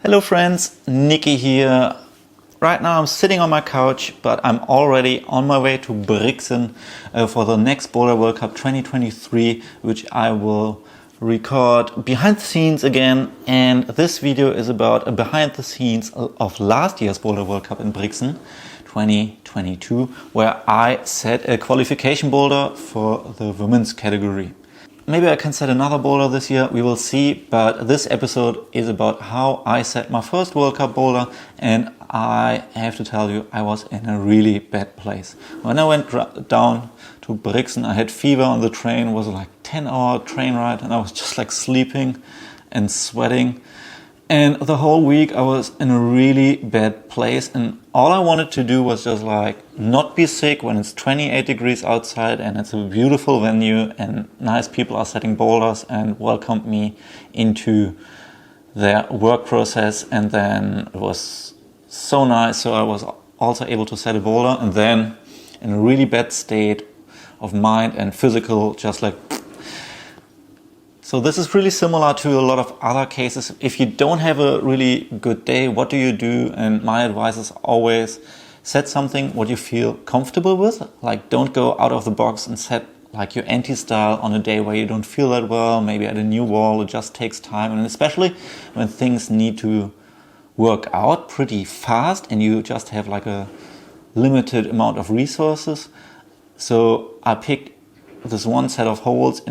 Hello friends, Niki here. Right now I'm sitting on my couch, but I'm already on my way to Brixen for the next Boulderworldcup 2023, which I will record behind the scenes again. And this video is about a behind the scenes of last year's Boulderworldcup in Brixen 2022, where I set a qualification boulder for the women's category. Maybe I can set another boulder this year, we will see, but this episode is about how I set my first World Cup boulder, and I have to tell you, I was in a really bad place. When I went down to Brixen, I had fever on the train. It was like 10-hour train ride, and I was just like sleeping and sweating. And the whole week I was in a really bad place, and all I wanted to do was just like not be sick when it's 28 degrees outside and it's a beautiful venue and nice people are setting boulders and welcomed me into their work process. And then it was so nice, so I was also able to set a boulder, and then in a really bad state of mind and physical, just like. So this is really similar to a lot of other cases. If you don't have a really good day, what do you do? And my advice is always set something what you feel comfortable with. Like, don't go out of the box and set like your anti-style on a day where you don't feel that well, maybe at a new wall. It just takes time, and especially when things need to work out pretty fast and you just have like a limited amount of resources. So I picked this one set of holes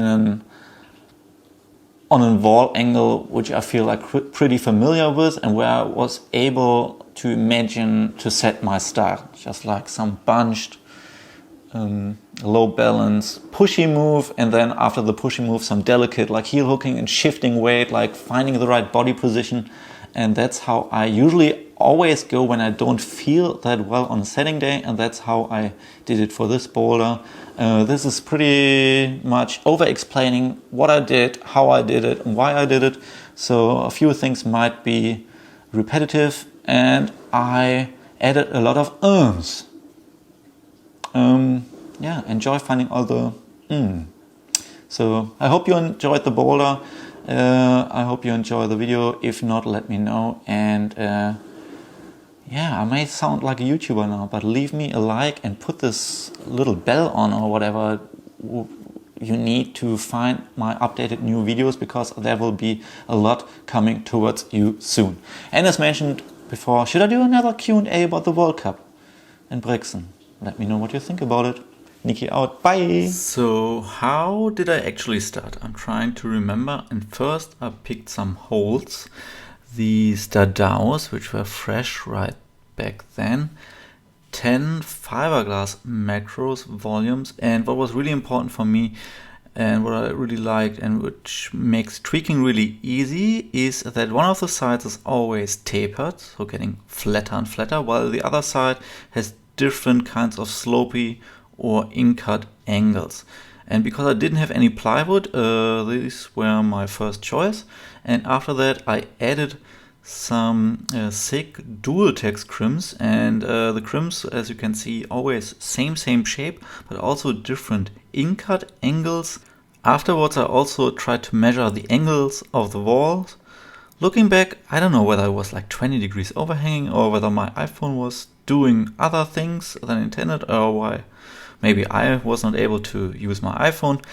on a wall angle which I feel like pretty familiar with, and where I was able to imagine to set my style, just like some bunched, low balance, pushy move, and then after the pushy move some delicate like heel hooking and shifting weight, like finding the right body position. And that's how I usually always go when I don't feel that well on a setting day, and that's how I did it for this boulder. This is pretty much over-explaining what I did, how I did it, and why I did it. So a few things might be repetitive, and I added a lot of ums. Enjoy finding all the So I hope you enjoyed the boulder. I hope you enjoy the video. If not, let me know. And I may sound like a YouTuber now, but leave me a like and put this little bell on or whatever you need to find my updated new videos, because there will be a lot coming towards you soon. And as mentioned before, should I do another Q&A about the World Cup in Brixen? Let me know what you think about it. Niki out. Bye. So how did I actually start? I'm trying to remember. And first I picked some holes. These Dadaos, which were fresh right back then. 10 fiberglass macros volumes. And what was really important for me and what I really liked and which makes tweaking really easy is that one of the sides is always tapered, so getting flatter and flatter, while the other side has different kinds of slopey or in-cut angles. And because I didn't have any plywood, these were my first choice. And after that I added some thick dual text crimps, and the crimps, as you can see, always same shape, but also different in-cut angles. Afterwards I also tried to measure the angles of the walls. Looking back, I don't know whether it was like 20 degrees overhanging or whether my iPhone was doing other things than intended, or why maybe I was not able to use my iPhone.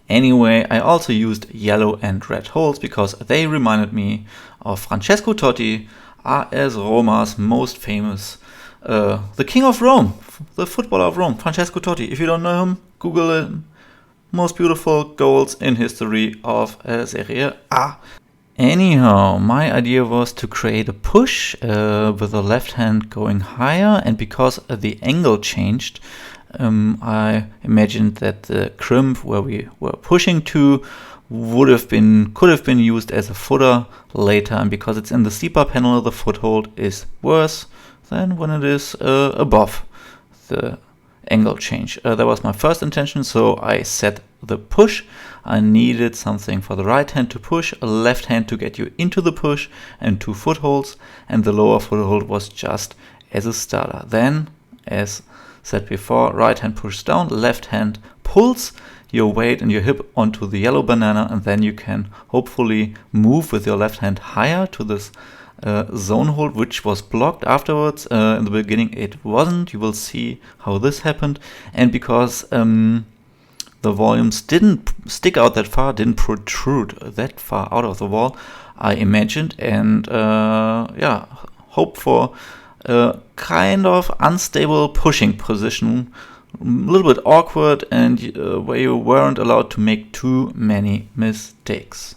Anyway, I also used yellow and red holes because they reminded me of Francesco Totti, AS Roma's most famous, the king of Rome, the footballer of Rome, Francesco Totti. If you don't know him, Google it. Most beautiful goals in history of Serie A. Anyhow, my idea was to create a push with the left hand going higher, and because the angle changed, I imagined that the crimp where we were pushing to could have been used as a footer later, and because it's in the steeper panel, the foothold is worse than when it is above the angle change. That was my first intention, so I set the push. I needed something for the right hand to push, a left hand to get you into the push, and 2 footholds, and the lower foothold was just as a starter. Then, as said before, right hand pushes down, left hand pulls your weight and your hip onto the yellow banana, and then you can hopefully move with your left hand higher to this zone hold, which was blocked afterwards. In the beginning it wasn't. You will see how this happened. And because the volumes didn't stick out that far, didn't protrude that far out of the wall, I imagined and yeah, hope for a kind of unstable pushing position, a little bit awkward, and where you weren't allowed to make too many mistakes.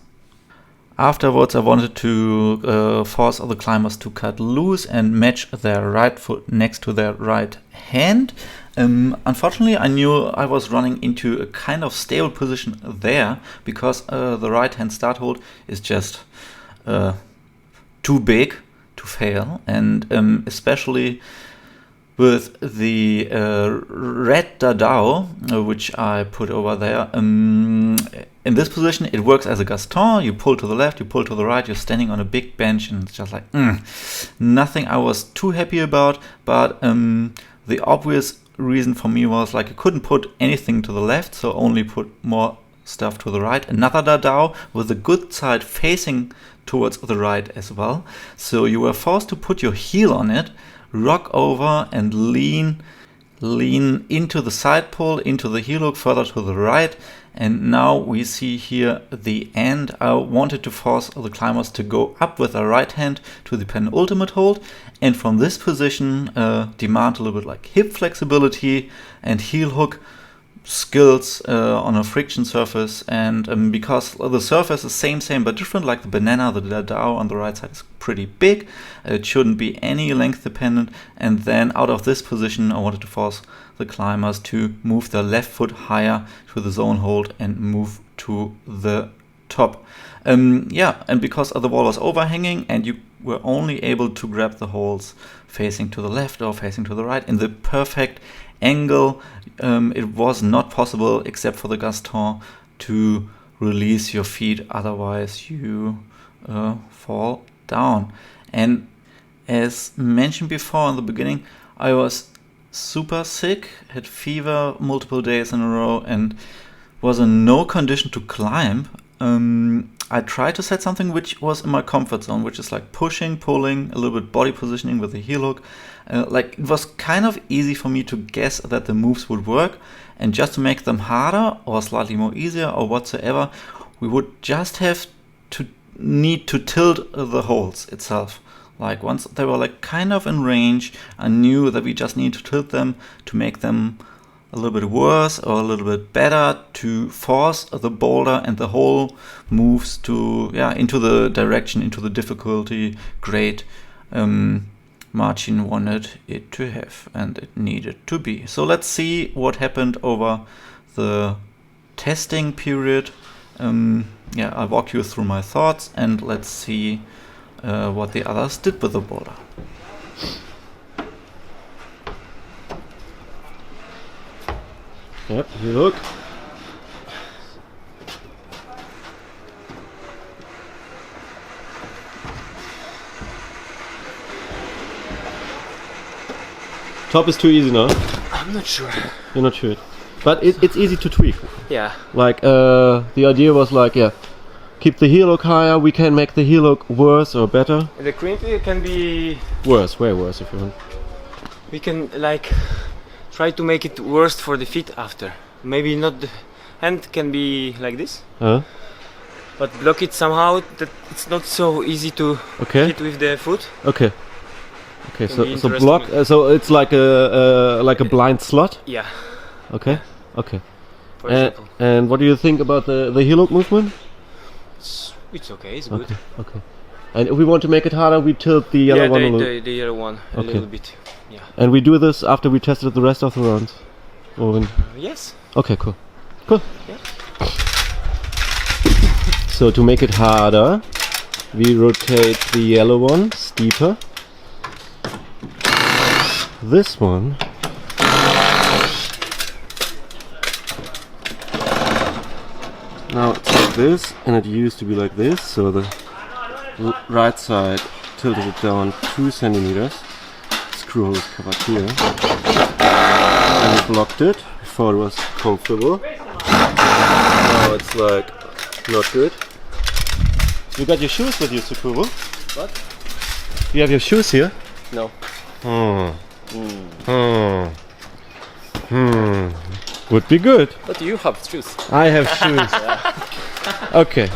Afterwards, I wanted to force other climbers to cut loose and match their right foot next to their right hand. Unfortunately, I knew I was running into a kind of stable position there because the right hand start hold is just too big to fail, and especially with the red Dadao, which I put over there. In this position, it works as a Gaston. You pull to the left, you pull to the right, you're standing on a big bench, and it's just like, nothing I was too happy about. But the obvious reason for me was like I couldn't put anything to the left, so only put more stuff to the right. Another Dadao with the good side facing towards the right as well. So you were forced to put your heel on it, rock over and lean into the side pull, into the heel hook further to the right. And now we see here the end. I wanted to force the climbers to go up with their right hand to the penultimate hold, and from this position demand a little bit like hip flexibility and heel hook skills on a friction surface. And because the surface is same but different, like the banana, the Dadao on the right side is pretty big, it shouldn't be any length dependent. And then out of this position I wanted to force the climbers to move their left foot higher to the zone hold and move to the top. Yeah, and because the wall was overhanging and you were only able to grab the holes facing to the left or facing to the right in the perfect angle, it was not possible except for the Gaston to release your feet, otherwise you fall down. And as mentioned before in the beginning, I was super sick, had fever multiple days in a row, and was in no condition to climb. I tried to set something which was in my comfort zone, which is like pushing, pulling, a little bit body positioning with the heel hook. Like it was kind of easy for me to guess that the moves would work, and just to make them harder or slightly more easier or whatsoever, we would just have to need to tilt the holes itself. Like once they were like kind of in range, I knew that we just need to tilt them to make them a little bit worse or a little bit better, to force the boulder and the whole moves to into the direction, into the difficulty grade Martin wanted it to have and it needed to be. So let's see what happened over the testing period. I'll walk you through my thoughts and let's see what the others did with the boulder. Yep, you look. Top is too easy now. I'm not sure. You're not sure. But it's easy to tweak. Yeah. Like the idea was like, keep the heel hook higher, we can make the heel hook worse or better. The crimpy can be worse, way worse if you want. We can like try to make it worse for the feet after. Maybe not the hand can be like this. But block it somehow that it's not so easy to hit with the foot. Okay. So block. So it's like a blind slot. Yeah. Okay. Okay. For example. And what do you think about the heel hook movement? It's okay. It's good. Okay. And if we want to make it harder, we tilt the yellow one a little. The yellow one a little bit. Yeah. And we do this after we tested the rest of the rounds. Yes. Okay. Cool. Yeah. So to make it harder, we rotate the yellow one steeper. This one now it's like this, and it used to be like this, so the right side tilted it down 2 centimeters. Screw hole is covered here, and we blocked it before it was comfortable. Now it's like not good. You got your shoes with you, Sakuro? What? You have your shoes here? No. Would be good. But you have shoes. I have shoes. Okay.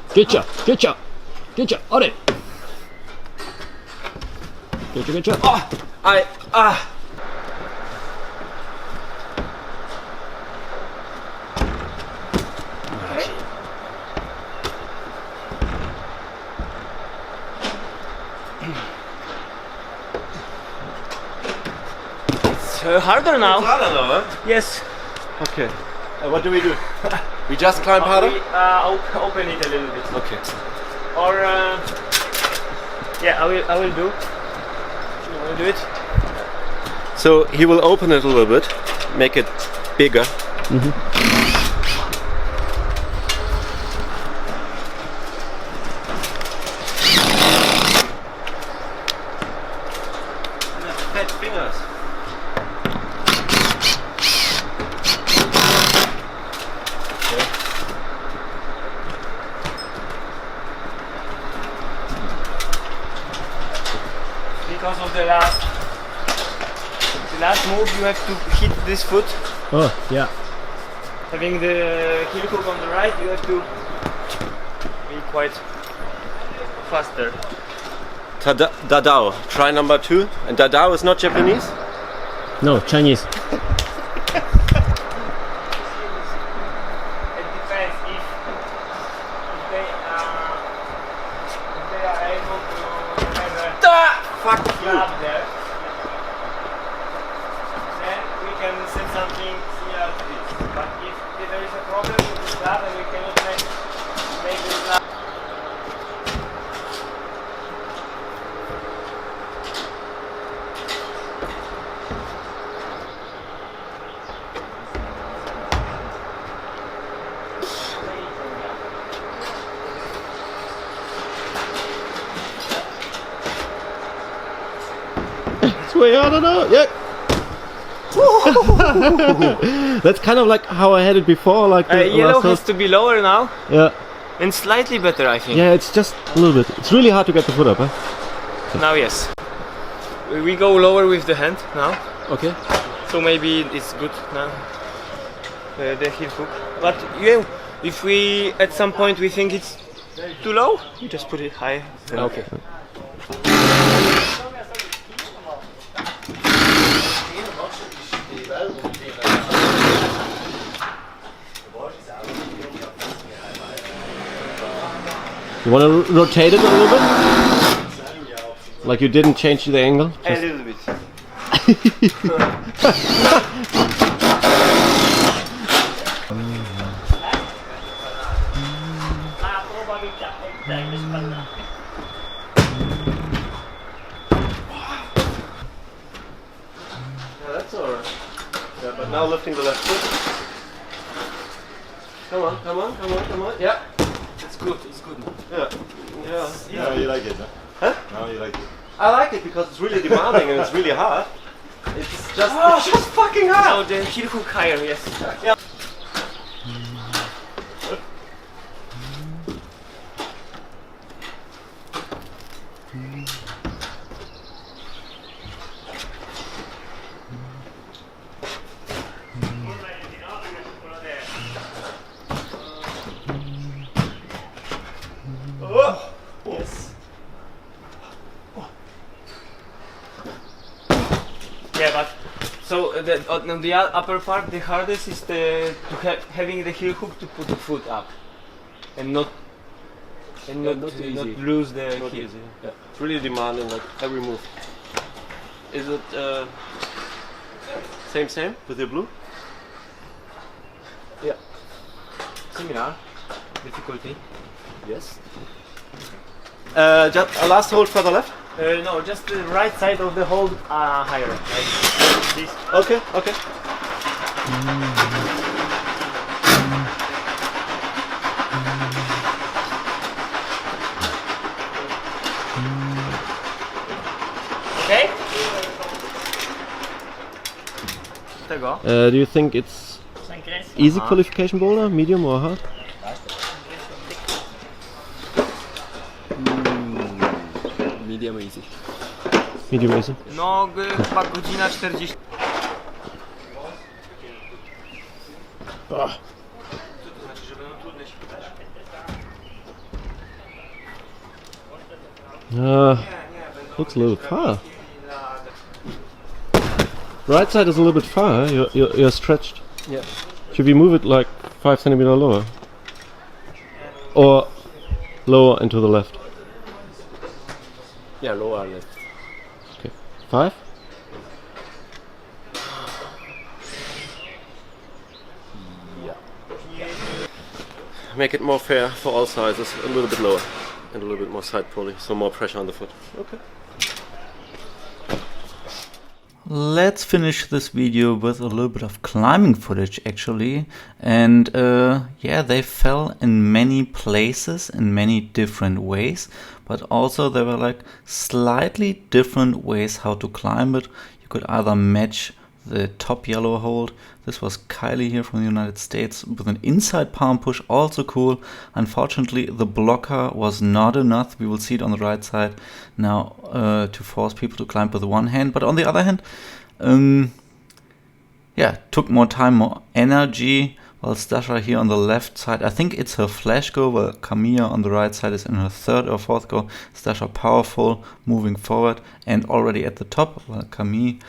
Getcha, getcha, getcha, on it. Getcha, getcha. It's harder now. Harder now, huh? Yes. Okay. What do? We just climb harder? We open it a little bit. Okay. Or yeah, I will do. You will do it. So he will open it a little bit, make it bigger. Fat fingers. Because of the last move, you have to hit this foot. Oh, yeah. Having the heel hook on the right, you have to be quite faster. Dadao. Try number 2. And Dadao is not Japanese? No, Chinese. It depends if they are able to have a grab there. Then we can set something similar to this. But if there is a problem with the grab and we cannot make the grab. It's way harder now. Yeah. That's kind of like how I had it before. Like the Yellow last has to be lower now Yeah. and slightly better, I think. Yeah, it's just a little bit. It's really hard to get the foot up, huh? Now, yes. We go lower with the hand now. Okay. So maybe it's good now. The heel hook. But yeah, if we at some point we think it's too low, we just put it high. Okay. You want to rotate it a little bit? Like you didn't change the angle? A little bit. Yeah, that's alright. Yeah, but now lifting the left foot. Come on, come on, come on, come on. Yeah. It's good now. Yeah. Yeah. Now you like it, Huh? Now you like it. I like it because it's really demanding and it's really hard. It's just fucking hard. Now the heel hook higher, yes. Yeah. Oh, yes. Yeah, but so on the upper part, the hardest is having the heel hook to put the foot up, and not not lose the heel. Easy. Yeah. It's really demanding, like every move. Is it same with your blue? Yeah. Similar difficulty. Yes. Just a last hold further left. No, just the right side of the hold higher. Like this. Okay, okay. Okay. Tego. Do you think it's easy qualification boulder, medium or hard? Medium easy. Medium easy. No, chyba godzina 40. Looks a little bit far. Right side is a little bit far. You're stretched. Yeah. Should we move it like 5 centimeters lower? Or lower and to the left? Yeah, lower left. Okay. 5? Yeah. Make it more fair for all sizes. A little bit lower. And a little bit more side pulley, so more pressure on the foot. Okay. Let's finish this video with a little bit of climbing footage actually. And yeah, they fell in many places in many different ways, but also there were like slightly different ways how to climb it. You could either match the top yellow hold. This was Kylie here from the United States with an inside palm push, also cool. Unfortunately, the blocker was not enough. We will see it on the right side now to force people to climb with one hand. But on the other hand, yeah, took more time, more energy. While Stasha here on the left side, I think it's her flash go, while Camilla on the right side is in her third or fourth go. Stasha powerful, moving forward and already at the top, while Camilla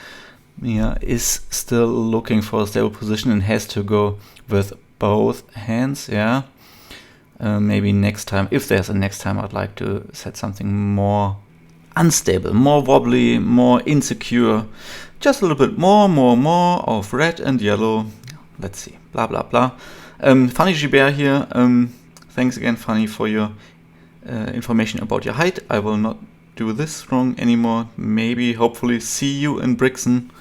is still looking for a stable position and has to go with both hands. Yeah, maybe next time, if there's a next time, I'd like to set something more unstable, more wobbly, more insecure, just a little bit more of red and yellow. Let's see, blah blah blah. Fanny Gibert here, thanks again Fanny for your information about your height. I will not do this wrong anymore. Maybe hopefully see you in Brixen.